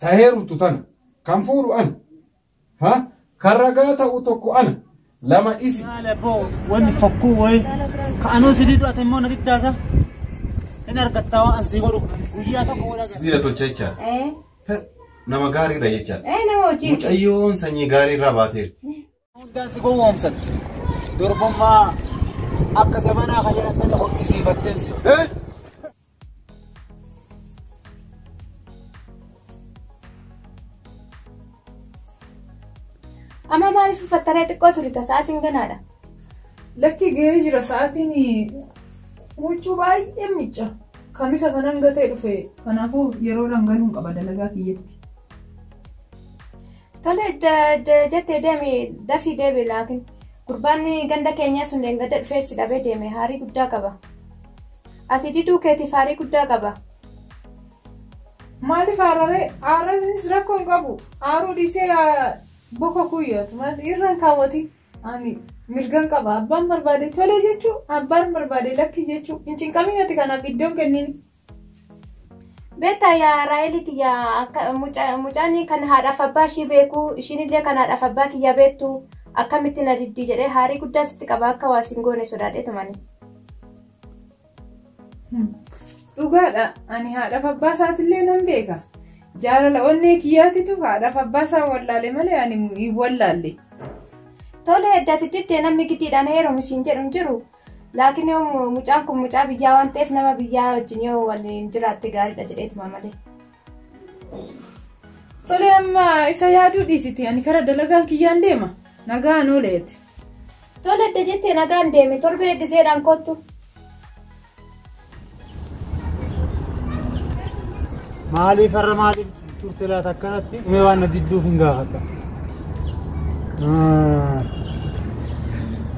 taheerumtu tana kan fuudhu ana ha karragaa ta'u tokko ana lama isi maale boo wanni fakkuu wayi ka anuu sidiidu ati immoo natti daasa in argattaa waan asii godhu guyyaa tokko wala sidiira tolcha jechaadha nama gaariirra jechaadha nama hojii mucayyoon sanyii gaariirraa baateerti hundaan si gowwoomsan durbummaa akka zamanaa kan sana hoqqisiifattees amma maaliif uffattaree xiqqoo turita sa'aatiin ganaadha lakki gahee jira sa'aatiin huccuu baay'ee micca kamisa kanan gatee dhufe kanaafuu yeroo langaluun qaba dalagaa kiyyatti tole jettee deemi dafii deebi laakiin gurbaan ganda keenyaa sun ganda dhufee si dhabee deeme haarii guddaa qaba ati diduu keetiif haarii guddaa qaba maaliif aararee aarasinis rakkoon qabu aaruu dhiisee boka kuyyooti maal irraan kaawwati ani mirgan qaba abbaan barbaade tole jechuu abbaan barbaade lakki jechuu hin cinqaminati kanaaf iddoon kennin beektaa yaa raayiliti yaa akka mucaan kan haadhaaf abbaa ishii beeku ishiinillee kan haadhaaf abbaa kiyya beektu akkamitti na diddii jedhee haarii guddaa sitti qaba akka waasiin goone sodaadheetu mani dhugaadha ani haadhaaf abbaa isaatillee nan beeka jaalala onnee kiyyaatitu haadhaaf abbaa isaa wallaale malee ani hin wallaalle tole eddaati diddee namni giddiidhaan heerumu siin jedhu jiru laakiin yoo mucaan kun mucaa biyyaa waan ta'eef nama biyyaa wajjin yoo waliin jiraatte gaariidha jedheetuma malee tole amma isa yaaduu dhiisiti ani kara dalagaan kiyyaan deema nagaan ooleeti tole edda jettee nagaan deeme torbee gizeedhaan kottu maaliif har'a maaliif turte laata akkanatti dhumee waan na didduuf hin gaafadha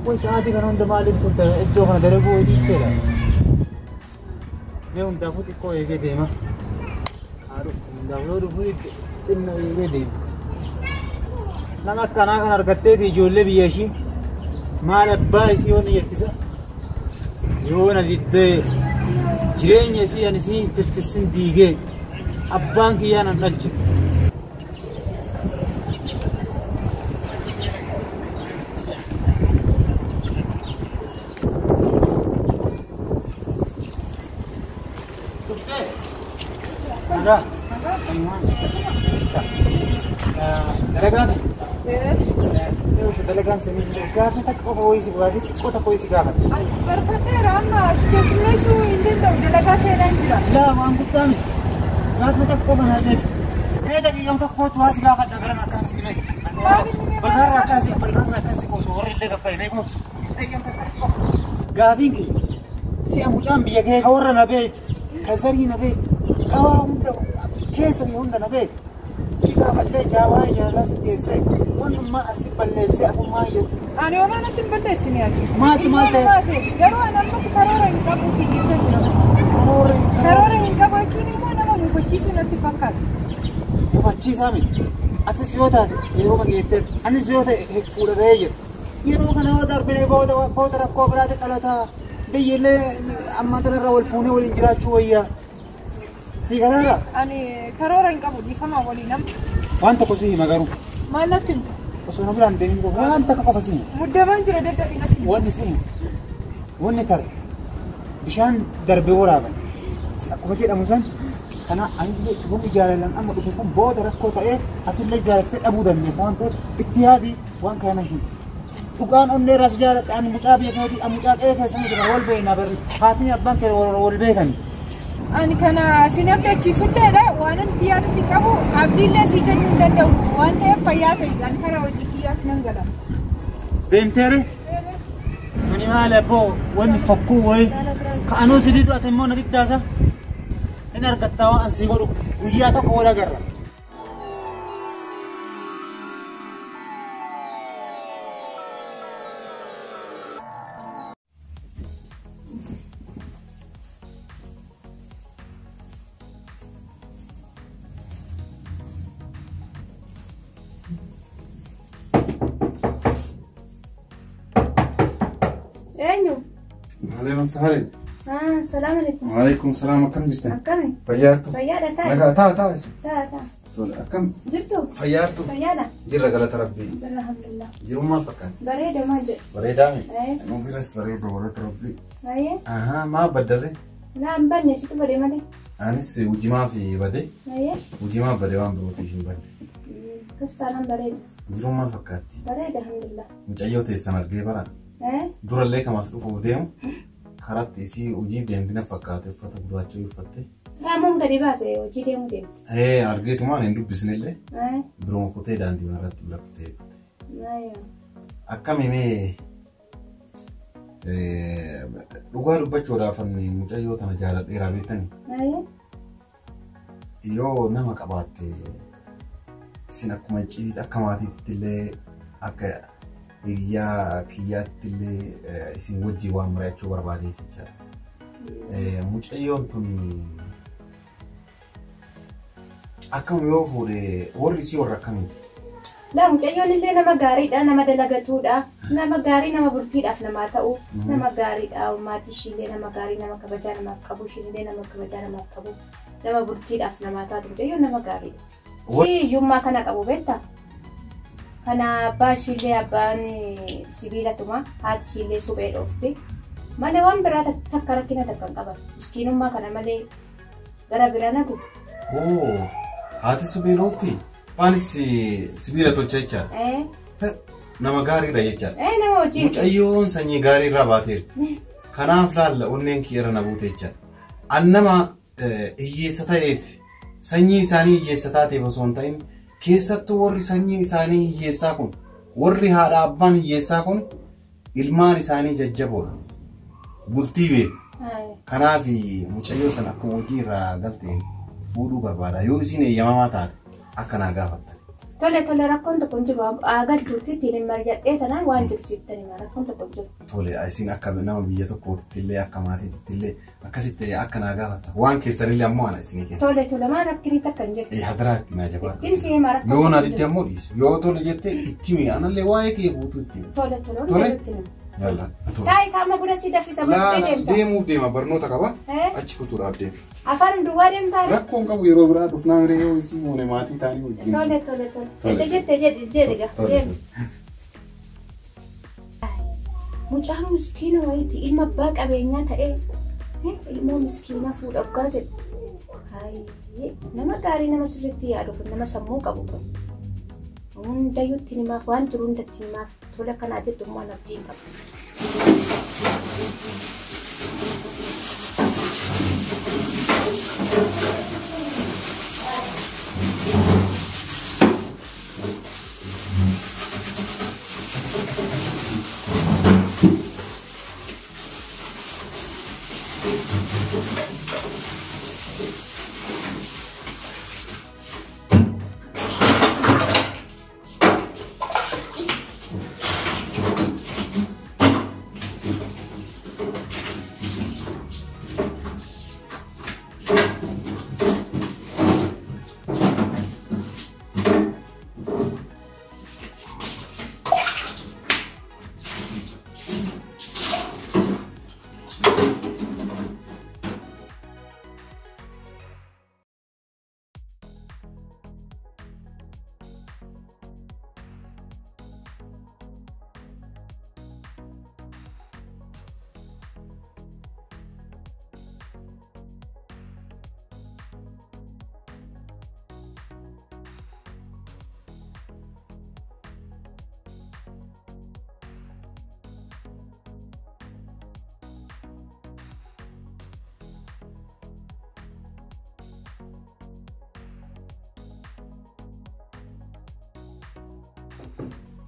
way sa'aatii kana hunda maaliif turte iddoo kana dalaguu dhiifteedha mee hundaafuu xiqqoo eegee deema haa dhuftu hundaaf yoo dhufu xinna eegee deema nama akkanaa kan argatteeti ijoollee biyya ishii maal abbaa isii yoo ni jettisa yoo na diddee jireenya isii ani isii tirtisin diigee abbaan kiyyaan an dhalche dalagaan sanii gaafa takka ho'isi gaafa xiqqoo takka ho'isi gaafa barbaaddeera amma keessummeessuu hin danda'u dalagaa seeraan jira laa waan guddaa miti gaafa takka mana deebi mee daqiiqaa tokkootu haasi gaafa dhagaran akkas dhibee bal'aarraa akkaasii qoosoo warri illee gaffaa'e beeku gaafiin kee si'a mucaan biyya kee ka warra na beeku ka zarii na beeku qabaa hunda keessa hunda na beeku si gaafadhee jaawaa jaalala si dhiyeessee wanummaa asi balleessee afummaa jedhu ani waan natti hin balleessine ati maati maal ta'e garuu ani ammatti karoora hin qabu si jecha jira karoora hin qabu jechuun immoo nama mufachiisuu natti fakkaata mufachiisaa miti atis yoo taate yeroo kan geetteef anis yoo ta'e fuudhatee jiru yeroo kana yoo darbinee booda rakkoo biraatti dhalataa biyyillee amma tanarra wal fuunee waliin jiraachuu wayyaa sii kanaadha ani karoora hin qabu dhiifamaa walii nama waan tokko sii hima garuu maal natti himta osoo na biraan deemin qofa waan takka qofa sii hima muddamaan jira dadhabbii natti himta wanni sii hima wanni tare bishaan darbee waraaban akkuma jedhamu san kana ani wanni jaalalan amma dhufe kun booda rakkoo ta'ee atillee jaalattee dhabuu dandeessa waan ta'eef itti yaadii waan kana hin dhugaan onnee ras jaaladha ani mucaa biyya keetii ani mucaa qe'ee keessanii jira wal beekna barri haatiin abbaan kee wal beekani ani kana sin abdachiisulleedha waan anti yaadu si qabu abdiillee si kennuu hin danda'u waan ta'eef fayyaa ta'e ani karaa hojii kiyyaas nan gala deemteere tuni maal abboo wanni fakkuu wayi ka anuu sidiidu ati immoo na diddaasa in argattaa waan asii godhu guyyaa tokko wal agarra عليكم السلام. السلام عليكم. وعليكم السلام. كم جيتن؟ كم؟ فيارتو. فيارة تا. نجا تا تا. تا تا. Akkam Jirtu? fayyaartu Fayyaadha? jirra galata rabbii. Jirra alhamdulillah. Jirummaa fakkaata. Bareeda maal jedhu? Bareedaa mi? Eh. Mobiilas bareeda galata rabbii. Ayyee? Maa baddarre? Naan banne situ badee malee? Anis hujimaa fi badee. Ayyee? Hujimaa badee waan birootiif hin badne. Kristaanaan bareeda. Jirummaa fakkaatti. Bareeda alhamdulillah. Mucayyoo teessan argee bara. Durallee kamas dhufuuf deemu. Karatti isii hojii deemtina fakkaate uffata gurraacha uffatte. Qaamoon gadi baate hojii deemuu deemti. Argeetumaan hin dubbisnellee. Birooma kutee daandii irratti bira kutee. Akkamimee dhugaa dubbachuudhaaf mucayyoo tana jaaladheeraa beektanii. Yoo nama qabaatte isin akkuma cidhiidha akka maatiitti illee akka hiriyaa kiyyaatti illee isin wajjii waan mari'achuu barbaadeef jechaadha. Mucayyoon tun akkam yoo fuudhe warri isii warra akkamiiti? Laa mucayyoon illee nama gaariidha, nama dalagatuudha, nama gaarii nama bultiidhaaf namaa ta'u, nama gaariidha. Maatii ishiillee nama gaarii, nama kabajaa namaaf qabu, ishiillee nama kabajaa namaaf qabu, nama bultiidhaaf namaa taatu mucayyoon nama gaariidha. Hiyyummaa kana qabu beektaa? Kana abbaa ishiillee abbaan sibiila tuma, haati ishiillee suphee dhoofti. Malee waan biraa takka rakkina takka hin qaban. Miskiinummaa kana malee gara biraa nagu. Haati suphee dhoofti? Maanis sibiila tolcha jechaadha. Nama gaariidha jechaadha. Nama hojii. Mucayyoon sanyii gaarii irraa baateerti. Kanaaf laalla onneen kiyya na buute jechaadha. An nama hiyyeessa ta'eef sanyii isaanii hiyyeessa taateef osoo hin ta'in keessattuu warri sanyii isaanii hiyyeessaa kun warri haadha abbaan hiyyeessaa kun ilmaan isaanii jajjaboodha. Bultii beeku. Kanaaf mucayyoo sana akkuma hojii irraa galteen fuudhuu barbaada. Yoo isin eeyyamamaa taate akkanaa gaafatta. Tole rakkoon tokko hin jiru. Galchuutti ittiin marjadhee tanaan waan jibsiiftanii rakkoon tokko hin jiru. Tole isin akka nama biyya tokkootti illee akka maatiitti illee akkasitti akkanaa gaafatta. Waan keessanillee ammoo ana isinii kenna. Tole maan rakkini takka hin jiru. Hadaraa itti naa jabaadha. Ittiin si himaa rakkoon. Yoo na didde ammoo dhiisu. Yoo tole jettee itti mi anallee waa'ee kee guutuu itti mi. Tole. Yalla. Taa'ee qaama buna si daffisa bakkee deemta. Deemuuf deema barnoota qaba. Achi kutuudhaaf deema. Afaan duwwaa deemtaa? Rakkoon qabu yeroo biraa dhufnaa miree yoo isii moone maatii taanii wajjin. Tole. Jettee jedhiga. Mucaan miskiina wayiiti ilma abbaa qabeenyaa ta'ee ilmoo miskiina fuudhaggaa jedhu. Nama gaarii nama sirriitti yaadu kun nama sammuu qabu kun. Hundayyuu itti himaaf waan jiru hundatti himaaf tola kanaa jettu immoo abdiin qabu.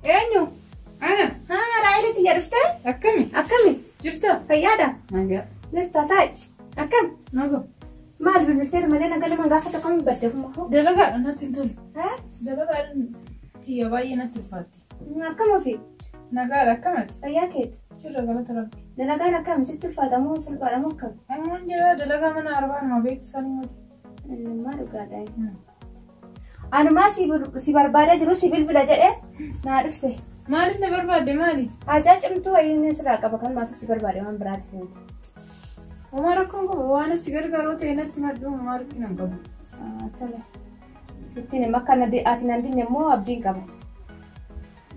Eenyu? Ana. Raayilitti jedhuftee? Akkami? Jirta? Fayyaadha? Nagaa. Jirta taa'e. Akkam? Nagaa. Maal bilbilteera malee nagaa lama gaafata kamii baddeefuma hoo? Dalagaadha natti hin tolu. Dalagaadhaan tiyya baay'ee natti ulfaatti. Akkam ofii? Nagaadha akkamati? Fayyaa keeti? Jirra galata rabbi. Dalagaan akkam sitti ulfaatamoo salphaadhamoo akkam? Ammoon jira dalagaa mana arbaa nama beektu sanii mati. Maal dhugaadha? Anumaa si barbaadaa jiru si bilbila jedhee naa dhufte. Maaliif na barbaadde maali? Hajaa cimtuu wayiin sirraa qaba kan maaf si barbaade waan biraati fuutu. Homaa rakkoon qabu waan si gargaaroo ta'e natti maddu homaa rakkina hin qabu. Tole. Sittiin makka ati nan dinne immoo abdiin qaba.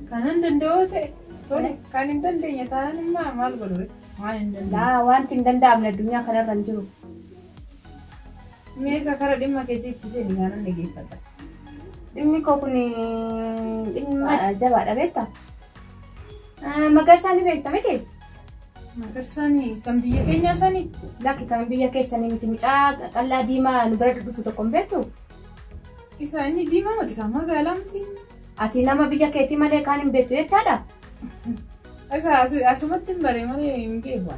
Kanan danda'oo ta'e tole kan hin dandeenye taanaan immoo maal godhu waan hin danda'u. Wanti hin danda'amne addunyaa kanarra hin jiru. Meeqa kara dhimma keetiitti seeni kanan dhageeffata. Dhimmi koo kun dhimma jabaadha beektaa? Magarsaan ni beekta miti? Magarsaan kan biyya keenyaa sanii? Lakki kan biyya keessanii miti mucaa qallaa diimaa nu bira dhufu tokko hin beektu? Isa inni diimaa miti kan magaalaa miti? Ati nama biyya keetii malee kaan hin beektu jechaadha? Asumatti hin bare malee hin beeku.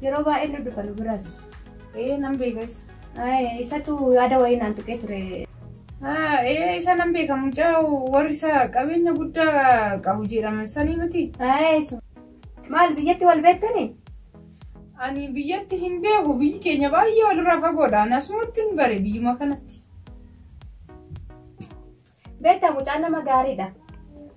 Yeroo baay'ee nu dhufa nu biras. Nan beeka isa. Isatu yaada wayii naan tuqee ture. Isa nan beeka mucaa warri isaa qabeenya guddaa qabu jedhama sanii miti? Maal biyyatti wal beektani? Ani biyyatti hin beeku biyyi keenya baay'ee walirraa fagoodha. Asumatti hin bare biyyuma kanatti. Beektaa mucaan nama gaariidha.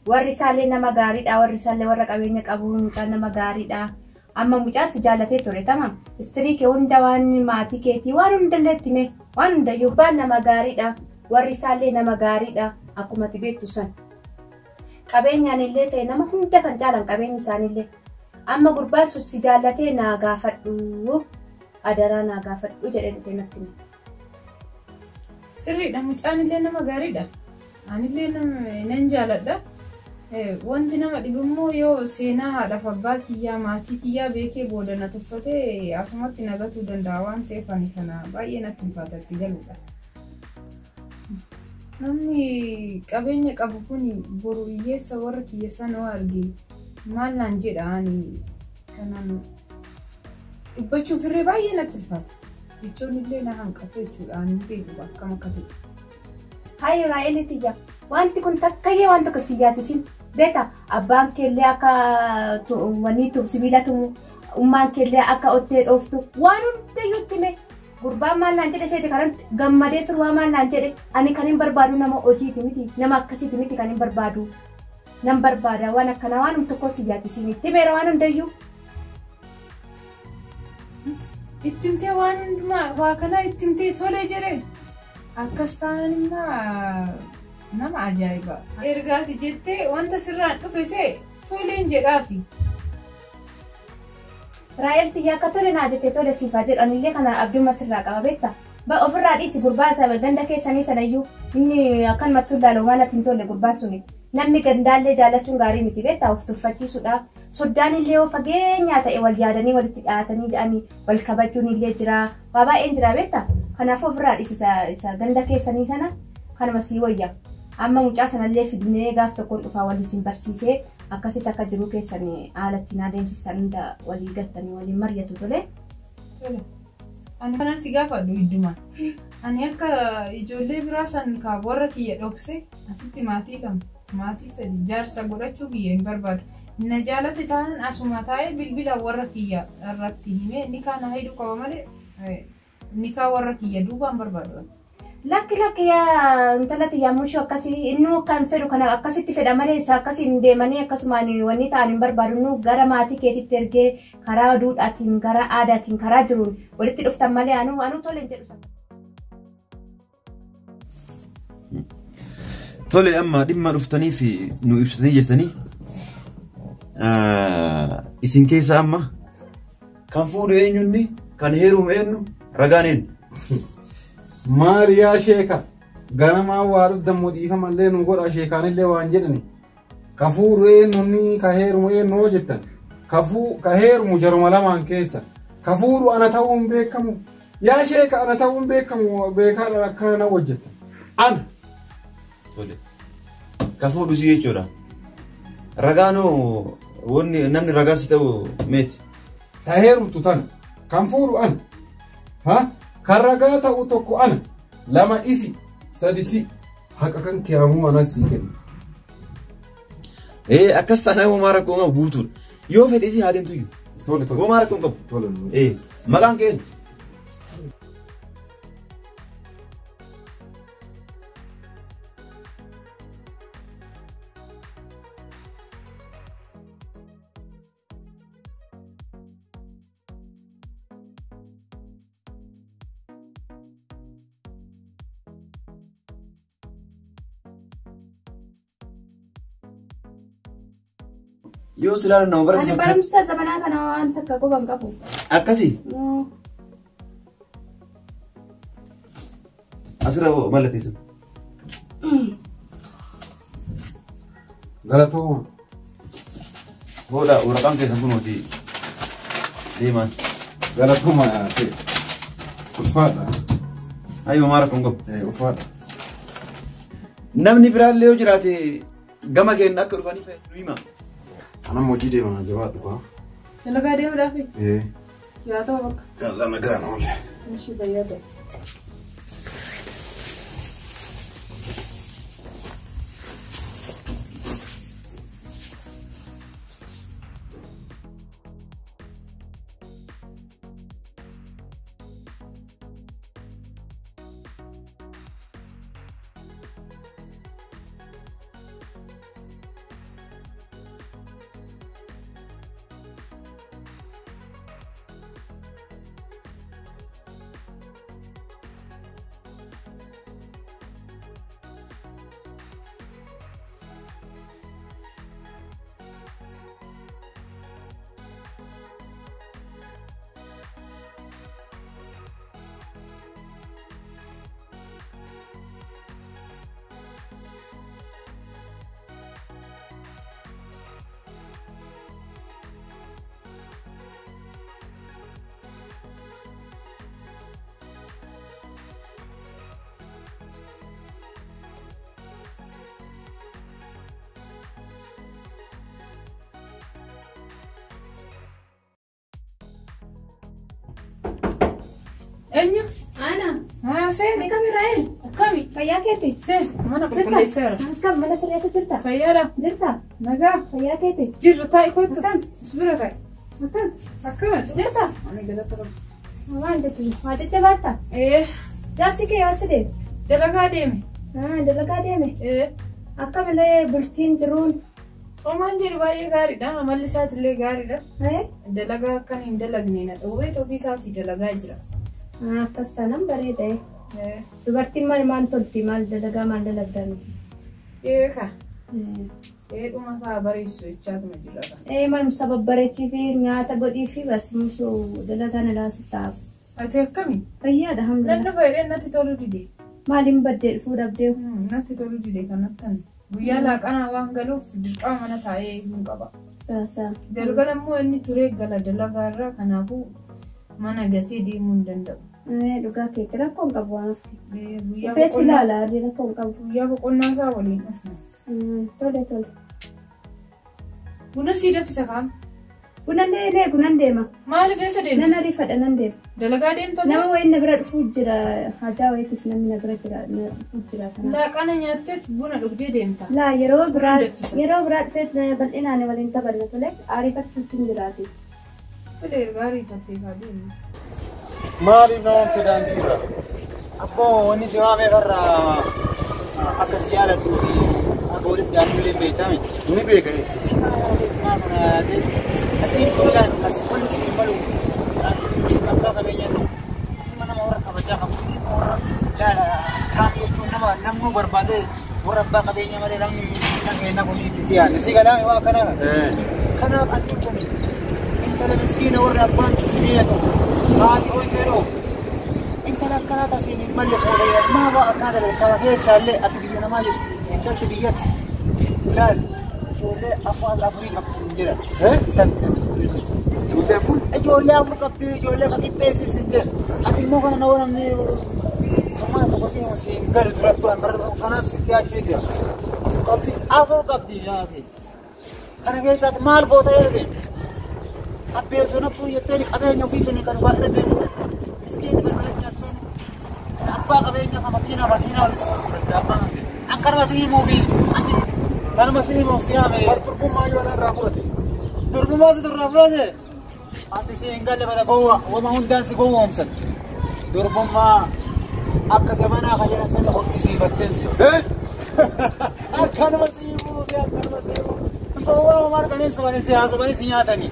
Warri isaallee nama gaariidha. Warri isaallee warra qabeenya qabu mucaan nama gaariidha. Amma mucaan si jaallatee ture tamam. Istirii kee hunda waan maatii keetii waan hundallee itti mee waan hundayyuu baan nama gaariidha. Warri isaallee nama gaariidha. Akkuma ati beektu san. Qabeenyaan illee ta'e nama hunda kan caalan qabeenyi isaaniillee. Amma gurbaan sun si jaallatee naa gaafadhu. Adaraa naa gaafadhu jedhee dhufee natti hime. Sirriidha mucaan illee nama gaariidha. Anillee nan jaaladha. Wanti nama dhibu immoo yoo seenaa haadhaaf abbaa kiyyaa maatii kiyyaa beekee booda na tuffatee asumatti nagatuu danda'a waan ta'eef ani kana baay'ee natti ulfaata itti galuudha. Namni qabeenya qabu kun boru hiyyeessa warra kiyya sana arge maal naan jedha ani kanaan dubbachuuf irree baay'ee natti ulfaata. Jechoon illee na hanqatu jechuudha ani beeku akkam akka ta'e. Hayi Raa'elitiyya wanti kun takkayyee waan tokko si yaadisiin beektaa abbaan keellee akka wanii sibiila tumu ummaan keellee akka ottee dhooftu waan hundayyuu itti hime gurbaan maal naan jedhe seete kanan gammadee surwaa maal naan jedhe ani kan hin barbaadu nama hojiiti miti nama akkasiiti miti kan hin barbaadu nan barbaada waan akkanaa waan tokko si yaadisiin itti meera waan hundayyuu. Ittimtee waan hundumaa waa kanaa ittimtee tolee jedhee. Akkas taanaan immoo nama ajaa'iba. Ergaati jettee wanta sirraan dhufe ta'e toleen jedhaafi. Raa'eltiyyaa akka tole naa jettee tole siifaa jedhanillee kana abdummaa sirraa qaba beektaa. Ofirraa dhiisi gurbaa isaa ganda keessanii sanayyuu inni akkan mattuu ilaalu waan ati hin tolle gurbaan suni. Namni gandaallee jaallachuun gaarii miti beektaa of tuffachiisuudha. Soddaan illee yoo fageenyaa ta'e wal yaadanii walitti dhiyaatanii jedhanii wal kabajuun illee jira. Waa baay'een jira beektaa. Kanaafuu ofirraa dhiisi isa ganda keessanii sana kanuma sii wayya. Amma mucaa sanallee fidnee gaaf tokkoon dhufaa waliin barsiisee akkasitti akka jiru keessanii haala ittiin adeemsisan hunda walii galtanii waliin mari'atu tole. Ani kanan si gaafadhu hiddumaan. Ani akka ijoollee biraa san kaa warra kiyya dhokse asitti maatii qabna. Maatii sadi jaarsa godhachuu kiyya hin barbaadu. Na jaalate taanaan asuma taa'ee bilbila warra kiyya irratti himee ni kaana hedduu qaba malee ni kaa warra kiyya duubaan barbaadu. Lakki yaa intalati yaa mushoo akkasii inni kan fedhu kana akkasitti fedha malee isa akkasiin deemanii akkasumaan wanni ta'an hin barbaadu nu gara maatii keetitti ergee karaa duudhaatiin gara aadaatiin karaa jiruun walitti dhuftan malee anu tole hin jedhu. Tole amma dhimma dhuftanii fi nu ibsatanii jirtanii isin keessa amma kan fuudhu eenyunni kan heerumu eenyu ragaan eenyu. Maariyaa sheeka ganamaa waa dhudhamuu dhiifamallee nu godha sheekaanillee waan jedhani ka fuudhu eenyunni ka heerumu eenyu jettan ka heerumu jaruma lamaan keessa ka fuudhu ana ta'uun beekamu yaa sheeka ana ta'uun beekamu beekaadha akkana na hojjettan ana. Tole ka fuudhu si jechuudha. Ragaanoo wanni namni ragaa si ta'u meeti. Ta heerumtu tana kan fuudhu ana kan ragaa ta'u tokko ana lama isi sadisi haqa kan kiyaamu mana sii kenna. Akkas taanaa homaa rakkoo qabu guutuudha. Yoo fedhe isii haa deemtu iyyuu. Tole tole. Homaa rakkoo qabu. Tole. Maqaan keenyu. Yoo silaa nama barate Ani barumsa zamanaa kana waan takka quban qabu. akkasii asirra mallateessu. Galatooma. Booda waraqaan keessan kunuuti deeman. Galatooma ta'e. Ulfaadha. Ayyoo maara kun qabu. Ulfaadha. Namni biraallee yoo jiraate gama keenya akka dhufanii fayyadu hima. Anam hojii deemaa jabaadhu kaa. Dalagaa deemuudhaaf yaa ta'u bakka. Yalla nagaan oolle. Ishii fayyaa ta'e. Eenyu? Ana. Seeni. Akkam Israa'el? Akkami? Fayyaa keeti? Seen mana qulqulleesseera. Akkam mana sirreessa jirta? Fayyaadha. Jirta? Nagaa. Fayyaa keeti? Jirra taa'i kottu. Akkam? Sibira taa'i. Akkam? Akkamatti? Jirta? Ani galata qabu. Waan jettu waa jajjabaatta? Jaarsi kee yoo si deeme? Dalagaa deeme. Dalagaa deeme? Akkamilee bultiin jiruun? Omaan jedhu baay'ee gaariidha. Amalli isaatiillee gaariidha. Dalagaa akkan hin dalagne na dhowwee ofii isaatii dalagaa jira. Akkas taanaan bareeda. Dubartiin maal tolti? Maal dalagaa maal dalagdan? Eeka. Dhuma isaa bareessu jechaatuma jira. Manumsa babbareechii fi nyaata godhii fi basmuusuu dalagaa na laasi taa'u. Ati akkami? Fayyaadha hamdulillah. Nanna fayyadee natti toluu dide. Maaliin baddee dhufuu dhabdee? Natti toluu dide kanattan. Guyyaa laaqanaa waan galuuf dirqama mana taa'ee hin qaba. Saasaa. Galgala immoo inni turee gala dalagaarraa kanaafuu mana gatee deemuu hin danda'u. Dhugaa keetti rakkoon qabu waan hafe. Feessi ilaalaa rakkoon qabu. Guyyaa boqonnaa isaa waliin dhufna. Tole. Buna sii danfisa kaam? Buna eegu nan deema. Maaliif eessa deemta? Nan ariifadha nan deema. Dalagaa deemta? Nama wayiin na bira dhufuu jira. Hajaa wayiitiif namni na bira dhufuu jira. Laaqana nyaatteet buna dhugdee deemta? Laa yeroo biraa dhufeet bal'inaan waliin taphanna tole ariifachuutti hin jiraati. Tole ergaa ariifattee kaa deemu. Maaliif namatti daandii irra? Abboo wanni si waamee farra akkas jaaladhu akka walitti daandiilee beekame. Ni beekame. Simaa yaadee simaa kana yaadee atiin tolaan as wanni si malu abbaa qabeenyaa nama nama warra kabajaa qabu warra laala taa'ee jechuun namni barbaade warra abbaa qabeenyaa malee namni nageenya kun itti dhiyaanne si galaame waa kanaa. Kanaaf atiin kun intala miskiina warra abbaan cufnee ta'u. Haati hoyteedhoo intala akkanaa tasiin hin malle fuudhee maa waa akkana dalakaba keessaallee ati biyya namaa jirti intalti biyyatti ilaal ijoollee afurii qabsiisin jedha. Ijoollee afur? Ijoollee afur qabdi ijoollee qaqixxeessisin jedha. Ati immoo kana nama namni firmaa tokko siin gadi durattu kanaaf si dhiyaachuu jira. Afur qabdi yaati. Kana keessaatti maal goota jedhame? Abbee sun abduu jettee qabeenya ofii sun kan baay'ee deemu. Miskiin barbaadanya sun abbaa qabeenya kan makiinaa walitti fuudhate abbaan akkanuma siimuu fi ati kanuma siimuu siyaame. Durbummaa yoo irraa fudhate. Durbummaa si irraa fudhate. Ati si hin galle bada gowwa wama hundaan si gowwoomsan. Durbummaa akka zamanaa kan jedhan sana hodhisiifatteen si. Akkanuma siimuu fi akkanuma siimuu. Gowwaa homaa arganiin sobanii si haasofanii si nyaatanii.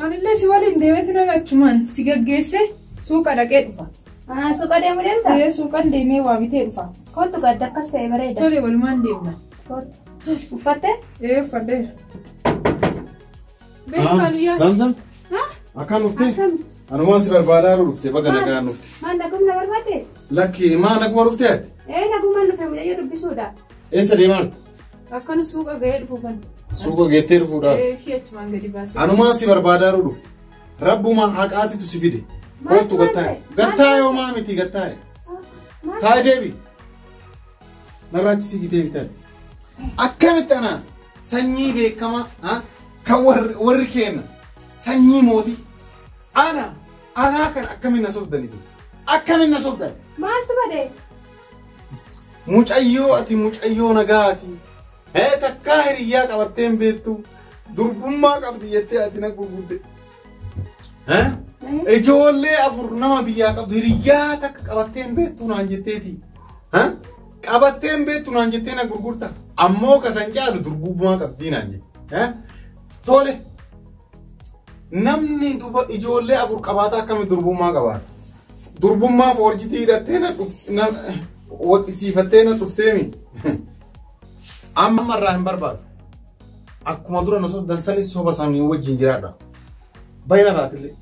Anillee si waliin deemeeti nama achumaan si gaggeesse suuqa dhaqee dhufa. Suuqa deemuu danda'a? Suuqan deemee waa bitee dhufa. Kottu gadda akkas ta'e bareeda. Tole walumaan deemna. Kottu. Uffatte? Uffadheera. Beekan yaa. Zamzam. Akkaan dhuftee? Akkam? Anumaan si barbaadaa dhuftee baga nagaan dhufte. Maal nagumna barbaadde? Lakki maa naguma dhuftee ati? Nagummaan dhufe mucayyoo dubbisuudha. Eessa deemaa? Akkana suuqa gahee dhufuufan. Suuqa geettee dhufuudhaaf. Fiyachumaan gadi baasee. Anumaan si barbaadaa dhufte. Rabbuma haqaatitu si fide. Kootu gattaa'e. Gattaa'e homaa miti gattaa'e. Taa'e deebi. Narraachisi gitee bitaa. Akkamitti ana sanyii beekama kan warri kenna sanyii mootii anaa kan akkamiin na sobdanisi akkamiin na sobdan. Maaltu bade? Mucayyoo ati mucayyoo nagaati. Takkaa hiriyyaa qabatteen beektu durbummaa qabdi jettee ati na gurgudde. Ijoollee afur nama biyyaa qabdu hiriyyaa takka qabatteen beektu naan jetteeti. Qabatteen beektu naan jettee na gurgurta. Ammoo kasan caalu durbummaa qabdii naan jette. Tole namni duba ijoollee afur qabaata akkami durbummaa qabaata. Durbummaa foorjitii hidhattee na waqisiifattee na dhufteemi. Amma irraa hin barbaadu. Akkuma dura nosoo dansanis soba samii wajjin jiraadha. Bayna raatillee.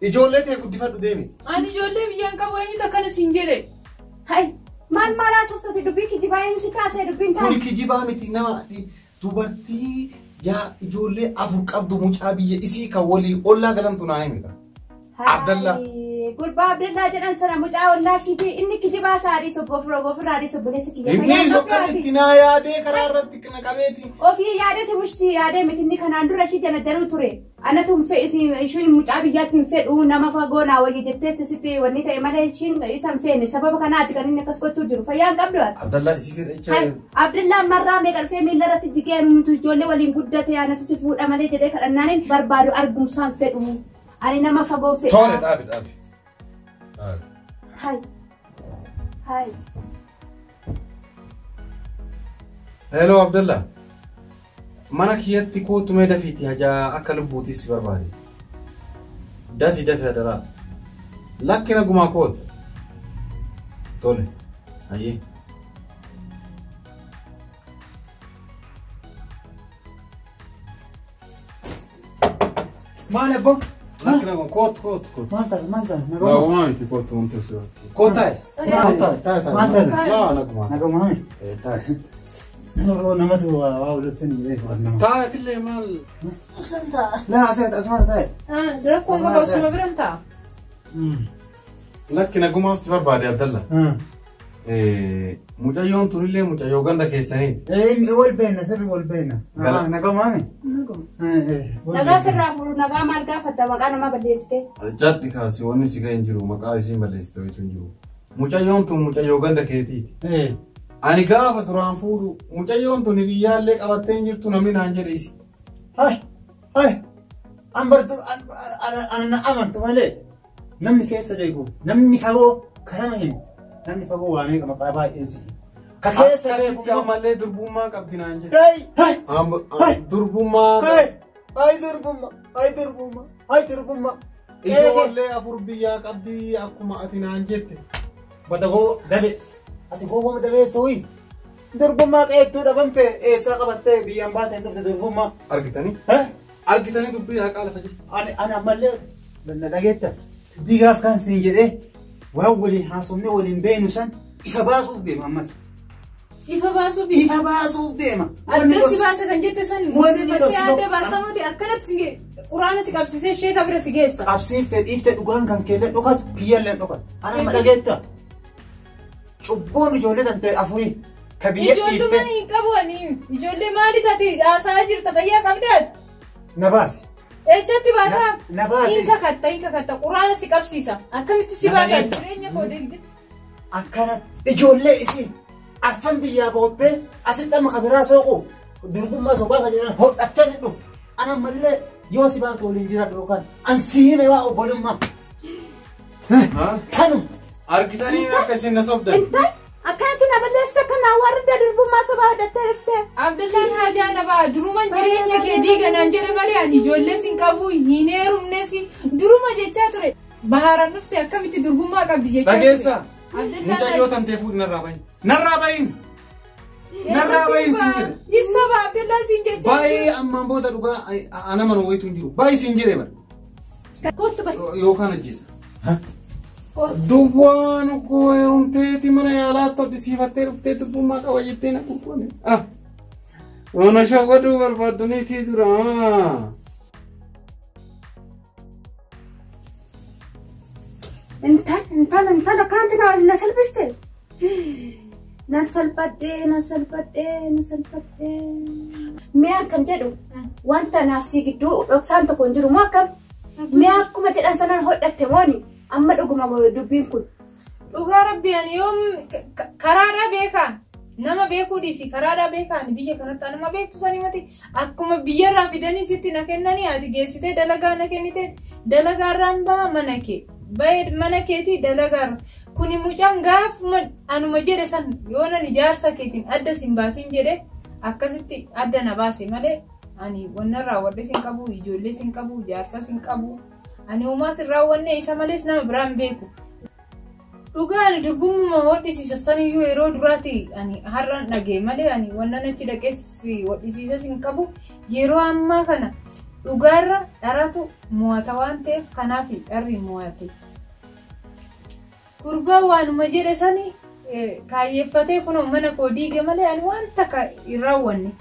Ijoollee ta'e guddifadhu deemi. Ani ijoollee biyyaan qabu eenyutu akkana siin jedhe. Hai maal haasoftate dubbii kijibaa eenyu si kaasee dubbiin taa'e? Kuni kijibaa miti nama dubartii yaa ijoollee afur qabdu mucaa biyya isii kan walii ollaa galantu naa himika. Abdallaa. Gurbaa Abdallaa jedhan sana mucaa ollaa shiitii inni kijibaa saarii ofirraa sobboleessi kiyya. Inni sokkamitti naa yaadee karaa irratti na qabeeti. Ofii yaadeeti mushtii yaadee miti inni kanaan dura ishii jala jaruu ture. Anatu ishiin mucaa biyyaatti hin fedhu nama fagoo naa wayii jetteetti sitti wanni ta'e malee ishiin isa hin feene sababa kanaati kan inni akkas gochuu jiru fayyaa hin qabdu ati. Abdallaa isii fedha. Abdallaan marraa meeqalfee miila irratti jigee nuti ijoollee waliin guddate anatu si fuudha malee jedhee kadhannaaniin barbaadu argumsaan fedhu. Ani nama fagoo fedha. Tole dhaabi. Hai. Hello Abdallah. Mana kiyyatti kootu mee dafiiti hajaa akka lubbuutis si barbaade. Dafi adaraa. Lakkina gumaa kootu. Tole. Ayyee. Maal abbo? Lakkina gumaa kootu. Maal ta'a? Nagumaa miti kootu wanti si barbaade. Kootaayis. Maal ta'a? Laa nagumaa. Nagumaa mi? Taa'e. Namatu waa ulfani beeku. Taatillee maal? Laa asuma taa'e. Rakkoon qaba osuma biran ta'a. Lakkina gumaaf si barbaade Abdallah. Mucayyoon tunillee mucayyoo ganda keessanii. Wal beekna sirri wal beekna. Nagumaa mi? Nagaa sirraa fuudhu nagaa maal gaafatta maqaa nama balleessite. Jaddi kaasi wanni si ga'e hin jiru maqaa isiin balleessite wayitu hin jiru. Mucayyoon tun mucayyoo ganda keetiiti. Ani gaafa duraan fuudhu mucayyoon tun hiriyyaallee qabattee hin jirtu namni naan jedhe isi. Ana amantu malee namni keessa beeku namni fagoo karama himu namni fagoo waa meeqa maqaa baay'een si. Ka keessa beeku ammallee durbummaa qabdi naan jedhe. Durbummaa. Durbummaa. Ijoollee afur biyyaa qabdi akkuma ati naan jette. Badagoo dabeessa. Ati goowwama dabeessa wii. Durbummaa qeettuu dhabamte eessaa qabattee biyyaan baatee dhufte durbummaa. Argitanii? Argitanii dubbii haqaa lafa jirtu. Ani ammallee na dhageetta. Digaaf kan siin jedhee waan waliin haasofnee waliin beenu san ifa baasuuf deema ammas. Ifa baasuuf? Ifa baasuuf deema. Adda si baasa kan jette san murteeffattee adda baastamuuti akkanatti quraana si qabsiisee sheeka bira si geessa. Qabsiiftee dhiiftee dhugaan kan keellee dhokatu kiyyallee dhokatu. Ani amma dhageetta. Cubbuun ijoollee tantee afurii ka biyya dhiiftee. Ijoollee hin qabu ani ijoollee maali taati dhaasaa jirta fayyaa qabdaati. Na baasi. Ejjatti baataa. Na baasi. Hiika katta quraana si qabsiisa akkamitti si baasa jireenya koo deegde. Akkanatti ijoollee isii affan biyyaa boottee asitti amma kabiraa sooqu durbummaa sobaa kan jedhan hodhattee si dhufu. Ana ammallee yoo si baatu waliin jiraadhu yookaan an si hime waa obbolummaa. Tanum. Argitanii akkasiin na sobdan. Akkanatti na balleessite akka naa warra durbummaa sobaa hodhattee dhuftee. Abdallaan haajaa na ba'a duruman jireenya kee diiganaan jedhe malee ani ijoollee sin qabu hin heerumnes duruma jechaa ture. Bahaaraan dhufte akkamitti durbummaa qabdi jechaa ture. Dhageessa. Mucayyoo tantee fuudhi narraa bahin. Narraa bahin. Narraa baay'ee siin jira. Isa Abdullah siin jecha. Baay'ee ammaan booda dhugaa ana mana wayitu hin jiru. Baay'ee siin jiree bara. Kottu bar. Yookaan ajjeesa. Duwwaan koomteeti mana yaalaatti hodhisiifattee dhuftee dubbummaa qaba jettee na qulqulle. Wana shawwaduu barbaadaniitii tura. Intal akkanatti na salphiste. Na salphadhee. Mee akkan jedhu wanta naaf si gidduu dhoksaan tokko hin jiru moo akkam? Mee akkuma jedhan sanan hodhatte mooni amma dhuguma dubbiin kun. Dhugaa rabbi ani yoom karaadhaa beekaa. Nama beekuu dhiisi karaadhaa beekaan biyya kanatti nama beektu sanii mati akkuma biyyarraa fidanii sitti na kennanii ati geessitee dalagaa na kennite dalagaarraan ba'a mana kee baay'ee mana keetii dalagaarra kuni mucaan gaafuma anuma jedhe san yoo nan ijaarsa keetiin adda sin baasiin jedhe akkasitti adda na baase malee ani wannan raawwadhe sin qabu ijoollee sin qabu ijaarsa sin qabu ani uumaa sin raawwanne isa malees nama biraan beeku. Dhugaan dubbummaa hodhisiisa saniyyuu yeroo duraati ani har'aan dhagee malee ani wannan achi dhaqeessi hodhisiisa sin qabu yeroo ammaa kana dhugaarra dharatu mo'ata waan ta'eef kanaaf dharri mo'ate. Gurbaa waanuma jedhe sani kaayyeeffatee kun mana koo diige malee ani waan takka hin raawwanne.